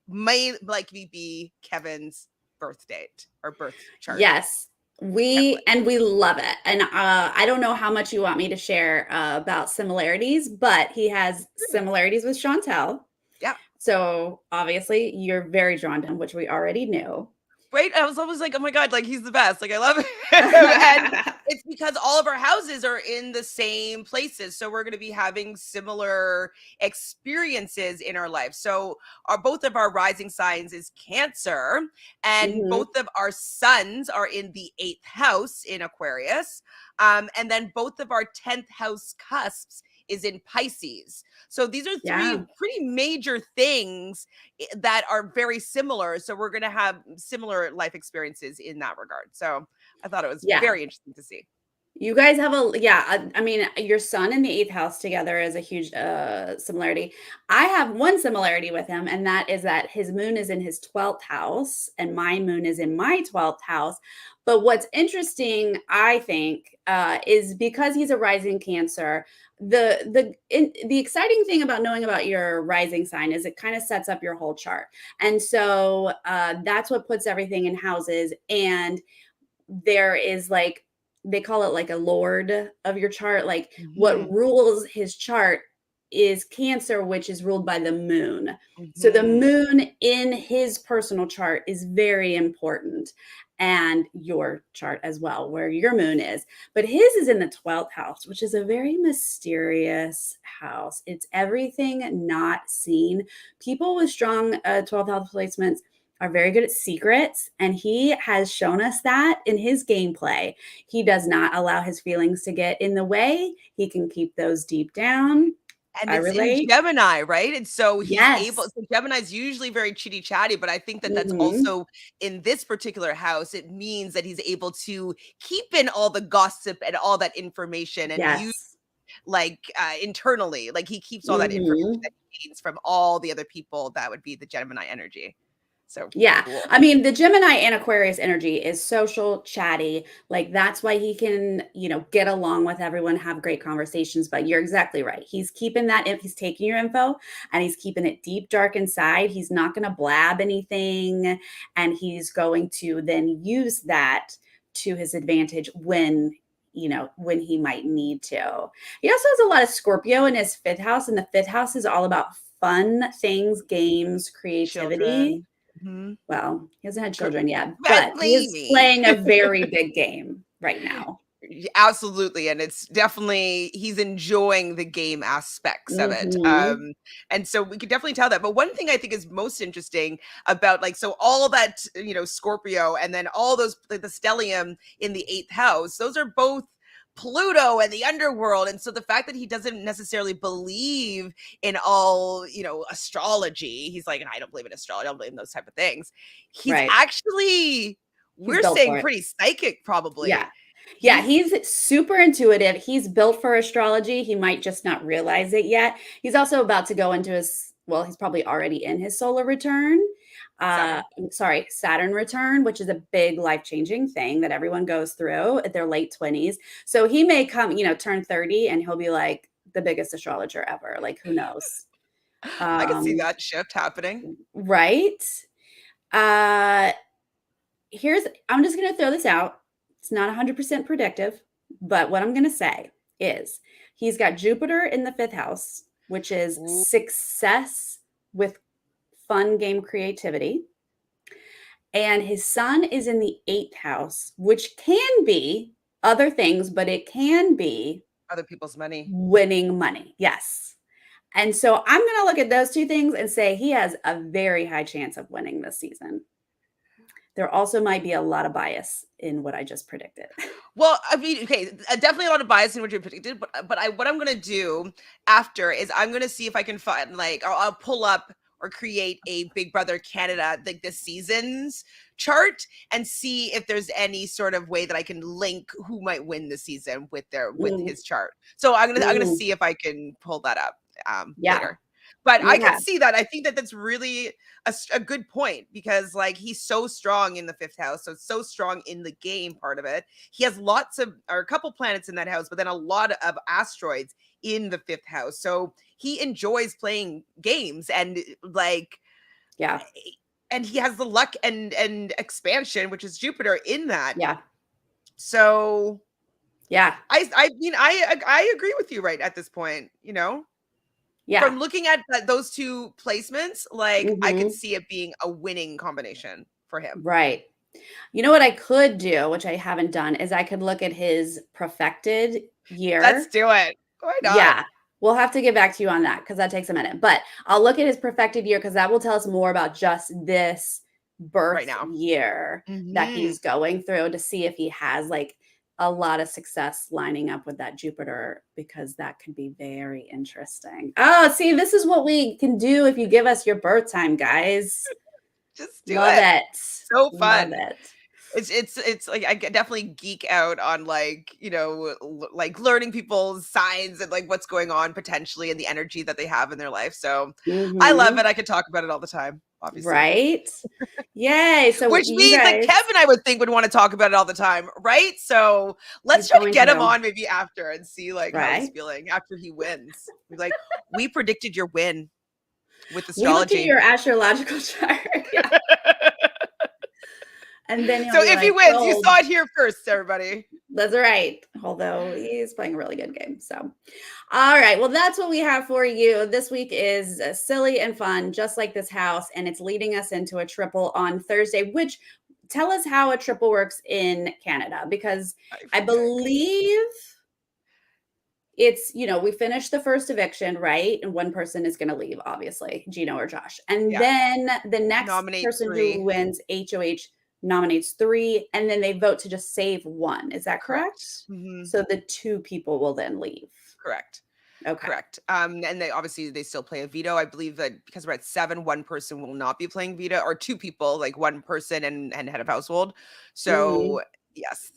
may likely be Kevin's birth date or birth chart. Yes. We love it. And I don't know how much you want me to share about similarities, but he has similarities with Chantele. Yeah. So obviously you're very drawn to him, which we already knew. Right? I was always like, oh my God, like he's the best. Like I love him. And it's because all of our houses are in the same places. So we're going to be having similar experiences in our life. So both of our rising signs is Cancer and both of our suns are in the 8th house in Aquarius. And then both of our 10th house cusps is in Pisces. So these are three pretty major things that are very similar. So we're going to have similar life experiences in that regard. So I thought it was very interesting to see. You guys have I mean, your sun in the 8th house together is a huge similarity. I have one similarity with him, and that is that his moon is in his 12th house and my moon is in my 12th house. But what's interesting, I think, is because he's a rising Cancer, the exciting thing about knowing about your rising sign is it kind of sets up your whole chart. And so that's what puts everything in houses. And there is like, they call it like a lord of your chart. Like what rules his chart is Cancer, which is ruled by the moon. So the moon in his personal chart is very important, and your chart as well, where your moon is. But his is in the 12th house, which is a very mysterious house. It's everything not seen. People with strong 12th house placements are very good at secrets, and he has shown us that in his gameplay. He does not allow his feelings to get in the way. He can keep those deep down. And it's in Gemini, right? And so he's able, so Gemini's usually very chitty chatty, but I think that that's also in this particular house, it means that he's able to keep in all the gossip and all that information and use like internally, like he keeps all that information that he gains from all the other people. That would be the Gemini energy. So cool. I mean, the Gemini and Aquarius energy is social, chatty. Like that's why he can, get along with everyone, have great conversations. But you're exactly right. He's keeping that, he's taking your info and he's keeping it deep, dark inside. He's not going to blab anything. And he's going to then use that to his advantage when he might need to. He also has a lot of Scorpio in his 5th house. And the 5th house is all about fun things, games, creativity. Children. Well, he hasn't had children yet, but he's playing a very big game right now. Absolutely. And it's definitely, he's enjoying the game aspects of it. And so we could definitely tell that. But one thing I think is most interesting about so all that, Scorpio and then all those, the stellium in the 8th house, those are both Pluto and the underworld. And so the fact that he doesn't necessarily believe in all, astrology, he's like, I don't believe in astrology, I don't believe in those type of things. He's actually, we're saying pretty psychic probably. Yeah, he's super intuitive. He's built for astrology. He might just not realize it yet. He's also about to go into he's probably already in his solar return. Saturn return, which is a big life-changing thing that everyone goes through at their late 20s. So he may come, turn 30 and he'll be like the biggest astrologer ever. Like, who knows? I can see that shift happening. Right. I'm just going to throw this out. It's not 100% predictive, but what I'm going to say is he's got Jupiter in the 5th house, which is success with fun game creativity. And his sun is in the 8th house, which can be other things, but it can be other people's money. Winning money. Yes. And so I'm going to look at those two things and say he has a very high chance of winning this season. There also might be a lot of bias in what I just predicted. Well, I mean, okay, definitely a lot of bias in what you predicted, but what I'm gonna do after is I'm gonna see if I can find like I'll pull up or create a Big Brother Canada like the seasons chart and see if there's any sort of way that I can link who might win the season with his chart. So I'm gonna see if I can pull that up later. But I can see that. I think that that's really a good point because like he's so strong in the 5th house, so strong in the game part of it. He has a couple planets in that house, but then a lot of asteroids in the 5th house. So he enjoys playing games and like and he has the luck and expansion, which is Jupiter in that. Yeah. So I mean I agree with you right at this point, you know. Yeah. From looking at those two placements, like I could see it being a winning combination for him. Right. You know what I could do, which I haven't done, is I could look at his perfected year. Let's do it. Why not? Yeah. We'll have to get back to you on that because that takes a minute. But I'll look at his perfected year because that will tell us more about just this birth year that he's going through to see if he has like a lot of success lining up with that Jupiter, because that could be very interesting. Oh, see, this is what we can do if you give us your birth time, guys. Just do Love it. So fun. Love it. It's like I definitely geek out on like, you know, like learning people's signs and like what's going on potentially and the energy that they have in their life. So I love it. I could talk about it all the time, obviously. Right? Yay. So which means that Kevin, I would think, would want to talk about it all the time, right? So let's try to get him on maybe after and see like how he's feeling after he wins. We're like, we predicted your win with astrology. We looked at your astrological chart. Yeah. And then so if he wins, you saw it here first, everybody. That's right. Although he's playing a really good game. So, all right. Well, that's what we have for you. This week is silly and fun, just like this house. And it's leading us into a triple on Thursday, which tell us how a triple works in Canada, because I believe it's, you know, we finished the first eviction, right? And one person is going to leave, obviously, Gino or Josh. And then the next person who wins HOH nominates 3, and then they vote to just save 1. Is that correct? So the 2 people will then leave. Correct. Okay. Correct. And they obviously they still play a veto. I believe that because we're at 7, one person will not be playing veto, or 2 people, like one person and head of household. So yes,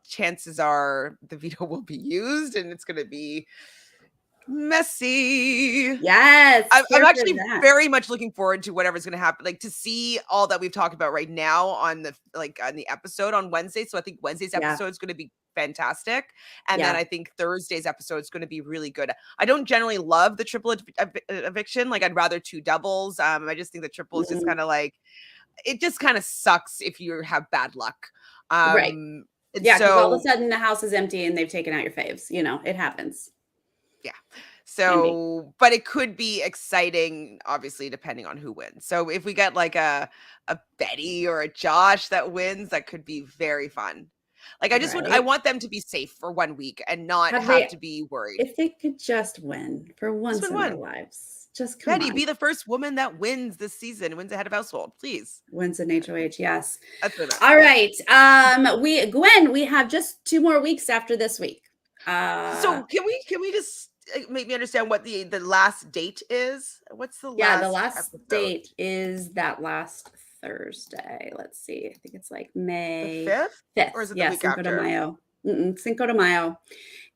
chances are the veto will be used and it's going to be messy. Yes. I'm actually very much looking forward to whatever's going to happen, like to see all that we've talked about right now on the episode on Wednesday. So I think Wednesday's episode is going to be fantastic. And then I think Thursday's episode is going to be really good. I don't generally love the triple eviction. Like I'd rather 2 doubles. I just think the triple is just kind of like, it just kind of sucks if you have bad luck. Right. Yeah. So all of a sudden the house is empty and they've taken out your faves. You know, it happens. Yeah. So, but it could be exciting, obviously, depending on who wins. So if we get like a Betty or a Josh that wins, that could be very fun. Like I want them to be safe for 1 week and not have to be worried. If they could just win for once in their lives. Just come Betty, be the first woman that wins this season, wins a head of household, please. Wins an HOH, yes. That's what all right. Gwen, we have just 2 more weeks after this week. So can we just make me understand what the last date is? What's the last? Yeah, the last date is that last Thursday. Let's see. I think it's like May 5th, or is it the week Cinco after? de Mayo. Cinco de Mayo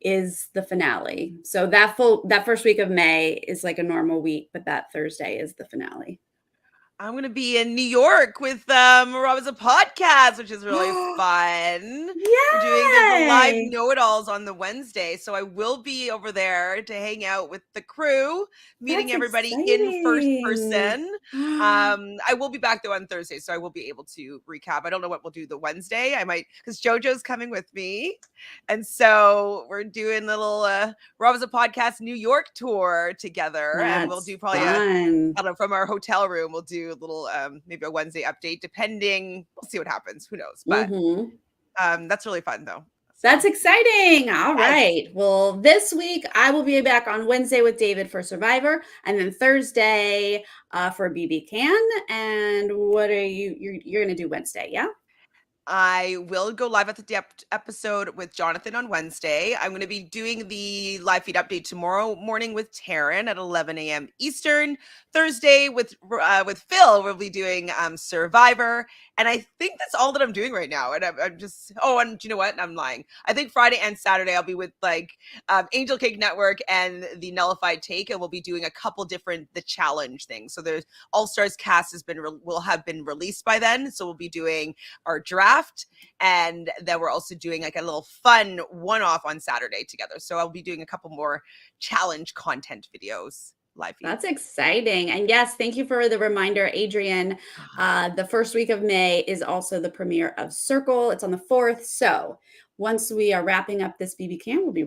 is the finale. So that first week of May is like a normal week, but that Thursday is the finale. I'm going to be in New York with Arisa podcast, which is really fun. We're doing the live Yay! know-it-alls on the Wednesday, so I will be over there to hang out with the crew, meeting That's everybody in first exciting. person. I will be back though on Thursday, so I will be able to recap. I don't know what we'll do the Wednesday. I might, because JoJo's coming with me, and so we're doing a little Arisa podcast New York tour together, and we'll do probably fun. I don't know, from our hotel room, we'll do a little maybe a Wednesday update, depending. We'll see what happens. Who knows? But that's really fun though. So. That's exciting. All right. Well, this week I will be back on Wednesday with David for Survivor, and then Thursday for BB Can. And what are you're going to do Wednesday? Yeah. I will go live at the episode with Jonathan on Wednesday. I'm going to be doing the live feed update tomorrow morning with Taryn at 11 a.m. Eastern. Thursday with Phil, we'll be doing Survivor. And I think that's all that I'm doing right now. And I'm just, and you know what? I'm lying. I think Friday and Saturday I'll be with Angel Cake Network and the Nullified Take, and we'll be doing a couple different the challenge things. So there's All Stars cast will have been released by then. So we'll be doing our draft, and then we're also doing like a little fun one-off on Saturday together. So I'll be doing a couple more challenge content videos. Live feed. That's exciting. And yes, thank you for the reminder, Adrian. The first week of May is also the premiere of Circle. It's on the 4th. So once we are wrapping up this BB Can, we'll be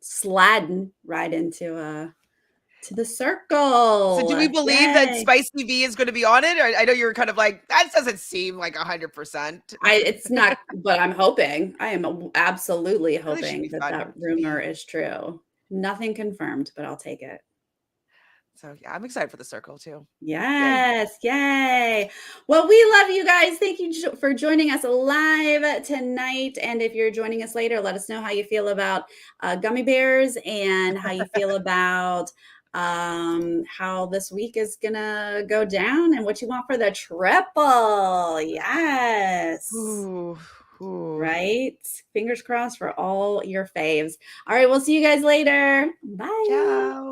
sladding right into to the Circle. So do we believe that Spicy V is going to be on it? Or I know you're kind of like, that doesn't seem like 100%. It's not, but I'm hoping. I am absolutely hoping that rumor is true. Nothing confirmed, but I'll take it. So yeah, I'm excited for the Circle too. Yes. Yay. Well, we love you guys. Thank you for joining us live tonight. And if you're joining us later, let us know how you feel about gummy bears and how you feel about how this week is going to go down and what you want for the triple. Yes. Ooh. Right. Fingers crossed for all your faves. All right. We'll see you guys later. Bye. Ciao.